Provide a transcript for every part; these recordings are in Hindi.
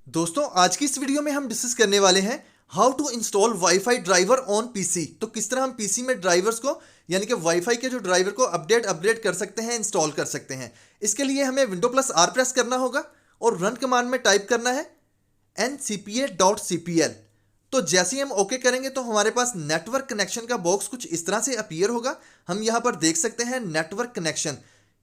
दोस्तों आज की इस वीडियो में हम डिस्कस करने वाले हैं how to install wifi driver on PC. तो किस तरह हम पीसी में ड्राइवर्स को यानी कि वाईफाई के जो ड्राइवर को अपग्रेड कर सकते हैं, इंस्टॉल कर सकते हैं। इसके लिए हमें विंडो प्लस आर प्रेस करना होगा और रन कमांड में टाइप करना है ncpa.cpl। तो जैसे ही हम ओके करेंगे तो हमारे पास नेटवर्क कनेक्शन का बॉक्स कुछ इस तरह से अपीयर होगा। हम यहाँ पर देख सकते हैं नेटवर्क कनेक्शन।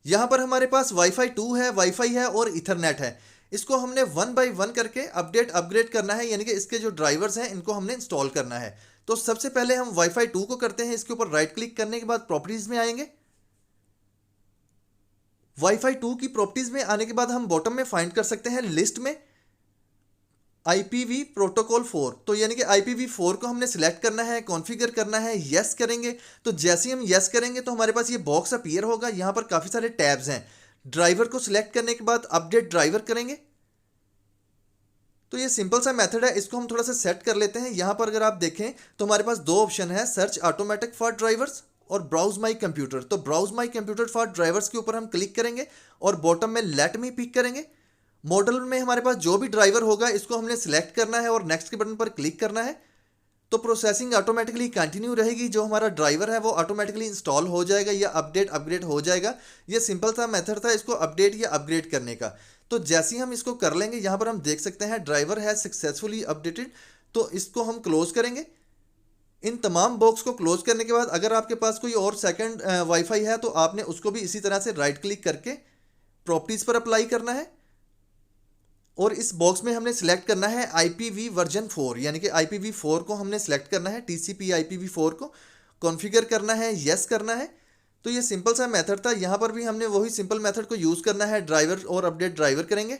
यहाँ पर हमारे पास वाईफाई 2 है, वाईफाई है और इथरनेट है। इसको हमने वन बाय वन करके अपग्रेड करना है, यानी कि इसके जो ड्राइवर्स हैं इनको हमने इंस्टॉल करना है। तो सबसे पहले हम वाईफाई 2 को करते हैं। इसके ऊपर राइट क्लिक करने के बाद प्रॉपर्टीज में आएंगे। वाईफाई 2 की प्रॉपर्टीज में आने के बाद हम बॉटम में फाइंड कर सकते हैं लिस्ट में IPv प्रोटोकॉल 4। तो यानी कि IPv4 को हमने सिलेक्ट करना है, कॉन्फ़िगर करना है, यस करेंगे। तो जैसे ही हम यस करेंगे तो हमारे पास ये बॉक्स अपीयर होगा। यहाँ पर काफ़ी सारे टैब्स हैं। ड्राइवर को सिलेक्ट करने के बाद अपडेट ड्राइवर करेंगे। तो ये सिंपल सा मेथड है, इसको हम थोड़ा सा सेट कर लेते हैं। यहाँ पर अगर आप देखें तो हमारे पास दो ऑप्शन है, सर्च ऑटोमेटिक फॉर ड्राइवर्स और ब्राउज माई कंप्यूटर। तो browse my computer for drivers के ऊपर हम क्लिक करेंगे और बॉटम में लेट मी पिक करेंगे। मॉडल में हमारे पास जो भी ड्राइवर होगा इसको हमने सिलेक्ट करना है और नेक्स्ट के बटन पर क्लिक करना है। तो प्रोसेसिंग ऑटोमेटिकली कंटिन्यू रहेगी। जो हमारा ड्राइवर है वो ऑटोमेटिकली इंस्टॉल हो जाएगा या अपग्रेड हो जाएगा। ये सिंपल सा मेथड था इसको अपडेट या अपग्रेड करने का। तो जैसे ही हम इसको कर लेंगे, यहाँ पर हम देख सकते हैं ड्राइवर है सक्सेसफुली अपडेटेड। तो इसको हम क्लोज करेंगे। इन तमाम बॉक्स को क्लोज करने के बाद अगर आपके पास कोई और सेकंड वाईफाई है तो आपने उसको भी इसी तरह से राइट क्लिक करके प्रॉपर्टीज पर अप्लाई करना है और इस बॉक्स में हमने सिलेक्ट करना है IPv वर्जन 4, यानी कि IPv4 को हमने सिलेक्ट करना है। TCP IPv4 को कॉन्फ़िगर करना है, यस करना है। तो ये सिंपल सा मेथड था। यहाँ पर भी हमने वही सिंपल मेथड को यूज़ करना है, ड्राइवर और अपडेट ड्राइवर करेंगे।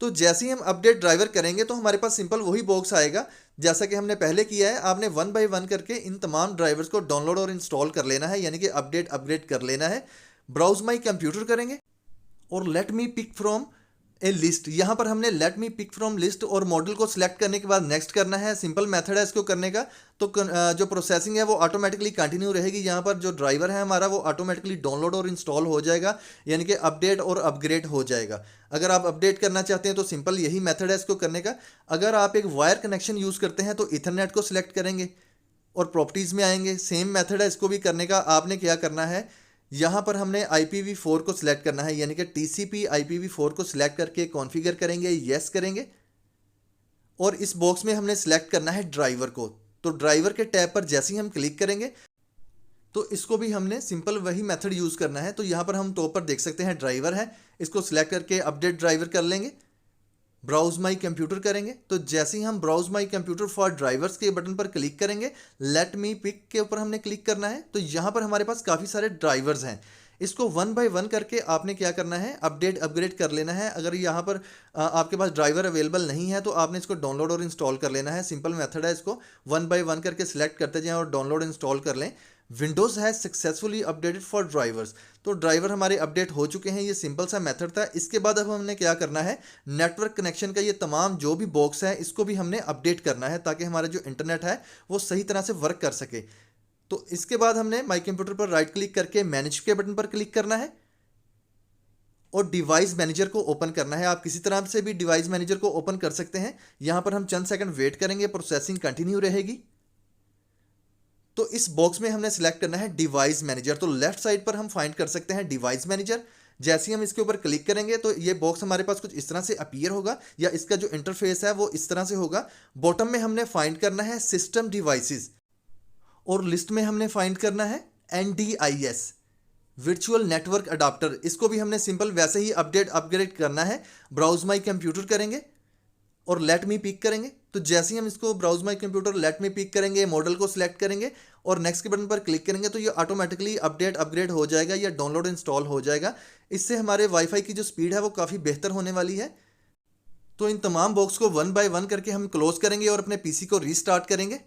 तो जैसे ही हम अपडेट ड्राइवर करेंगे तो हमारे पास सिंपल वही बॉक्स आएगा जैसा कि हमने पहले किया है। आपने वन बाय वन करके इन तमाम ड्राइवर्स को डाउनलोड और इंस्टॉल कर लेना है, यानी कि अपग्रेड कर लेना है। ब्राउज माई कंप्यूटर करेंगे और let me pick from a list. यहाँ पर हमने let me pick from list और मॉडल को सिलेक्ट करने के बाद नेक्स्ट करना है। सिंपल मेथड है इसको करने का। तो जो प्रोसेसिंग है वो ऑटोमेटिकली कंटिन्यू रहेगी। यहाँ पर जो ड्राइवर है हमारा वो ऑटोमेटिकली डाउनलोड और इंस्टॉल हो जाएगा, यानी कि अपडेट और अपग्रेड हो जाएगा। अगर आप अपडेट करना चाहते हैं तो सिंपल यही मेथड है इसको करने का। अगर आप एक वायर कनेक्शन यूज़ करते हैं तो इथरनेट को सिलेक्ट करेंगे और प्रॉपर्टीज़ में आएंगे। सेम मेथड है इसको भी करने का। आपने क्या करना है, यहाँ पर हमने IPv4 को सिलेक्ट करना है, यानी कि TCP IPv4 को सिलेक्ट करके कॉन्फ़िगर करेंगे, यस करेंगे और इस बॉक्स में हमने सिलेक्ट करना है ड्राइवर को। तो ड्राइवर के टैब पर जैसे ही हम क्लिक करेंगे तो इसको भी हमने सिंपल वही मेथड यूज़ करना है। तो यहाँ पर हम टॉप पर देख सकते हैं ड्राइवर है, इसको सिलेक्ट करके अपडेट ड्राइवर कर लेंगे। ब्राउज माई कंप्यूटर करेंगे। तो जैसे ही हम browse my computer for drivers के बटन पर क्लिक करेंगे, लेट मी पिक के ऊपर हमने क्लिक करना है। तो यहाँ पर हमारे पास काफ़ी सारे ड्राइवर्स हैं। इसको वन बाय वन करके आपने क्या करना है, अपग्रेड कर लेना है। अगर यहाँ पर आपके पास ड्राइवर अवेलेबल नहीं है तो आपने इसको डाउनलोड और इंस्टॉल कर लेना है। सिंपल मेथड है, इसको वन बाय वन करके सिलेक्ट करते जाएं और डाउनलोड इंस्टॉल कर लें। विंडोज़ है सक्सेसफुली अपडेटेड फॉर ड्राइवर्स। तो ड्राइवर हमारे अपडेट हो चुके हैं। ये सिंपल सा मेथड था। इसके बाद अब हमने क्या करना है, नेटवर्क कनेक्शन का ये तमाम जो भी बॉक्स है इसको भी हमने अपडेट करना है ताकि हमारा जो इंटरनेट है वो सही तरह से वर्क कर सके। तो इसके बाद हमने माई कंप्यूटर पर राइट क्लिक करके मैनेज के बटन पर क्लिक करना है और डिवाइस मैनेजर को ओपन करना है। आप किसी तरह से भी डिवाइस मैनेजर को ओपन कर सकते हैं। यहाँ पर हम चंद सेकंड वेट करेंगे, प्रोसेसिंग कंटिन्यू रहेगी। तो इस बॉक्स में हमने सिलेक्ट करना है डिवाइस मैनेजर। तो लेफ्ट साइड पर हम फाइंड कर सकते हैं डिवाइस मैनेजर। जैसे ही हम इसके ऊपर क्लिक करेंगे तो ये बॉक्स हमारे पास कुछ इस तरह से अपीयर होगा, या इसका जो इंटरफेस है वो इस तरह से होगा। बॉटम में हमने फाइंड करना है सिस्टम डिवाइसेस और लिस्ट में हमने फाइंड करना है NDIS वर्चुअल नेटवर्क अडाप्टर। इसको भी हमने सिंपल वैसे ही अपग्रेड करना है। ब्राउज माई कंप्यूटर करेंगे और लेट मी पिक करेंगे। तो जैसे ही हम इसको browse my computer let me pick करेंगे, मॉडल को सिलेक्ट करेंगे और नेक्स्ट के बटन पर क्लिक करेंगे तो ये ऑटोमेटिकली अपग्रेड हो जाएगा या डाउनलोड इंस्टॉल हो जाएगा। इससे हमारे वाईफाई की जो स्पीड है वो काफ़ी बेहतर होने वाली है। तो इन तमाम बॉक्स को वन बाय वन करके हम क्लोज करेंगे और अपने PC को रीस्टार्ट करेंगे।